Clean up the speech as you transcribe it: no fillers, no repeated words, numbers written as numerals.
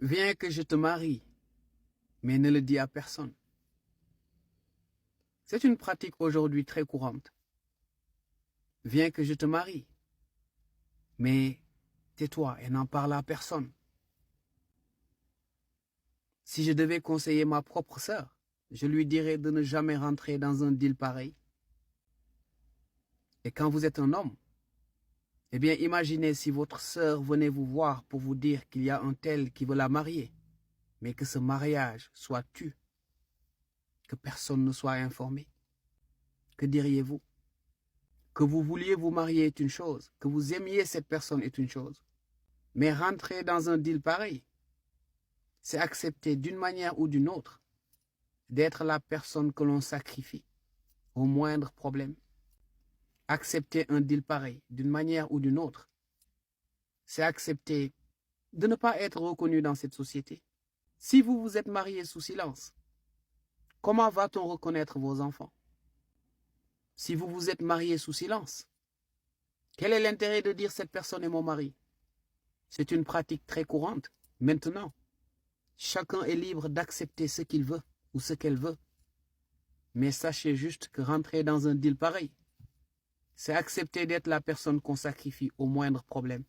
Viens que je te marie, mais ne le dis à personne. C'est une pratique aujourd'hui très courante. Viens que je te marie, mais tais-toi et n'en parle à personne. Si je devais conseiller ma propre sœur, je lui dirais de ne jamais rentrer dans un deal pareil. Et quand vous êtes un homme, eh bien imaginez si votre sœur venait vous voir pour vous dire qu'il y a un tel qui veut la marier, mais que ce mariage soit tu, que personne ne soit informé. Que diriez-vous? Que vous vouliez vous marier est une chose, que vous aimiez cette personne est une chose. Mais rentrer dans un deal pareil, c'est accepter d'une manière ou d'une autre d'être la personne que l'on sacrifie au moindre problème. Accepter un deal pareil d'une manière ou d'une autre, c'est accepter de ne pas être reconnu dans cette société. Si vous vous êtes marié sous silence, comment va-t-on reconnaître vos enfants? Si vous vous êtes marié sous silence, quel est l'intérêt de dire cette personne est mon mari? C'est une pratique très courante. Maintenant, chacun est libre d'accepter ce qu'il veut ou ce qu'elle veut. Mais sachez juste que rentrer dans un deal pareil, c'est accepter d'être la personne qu'on sacrifie au moindre problème.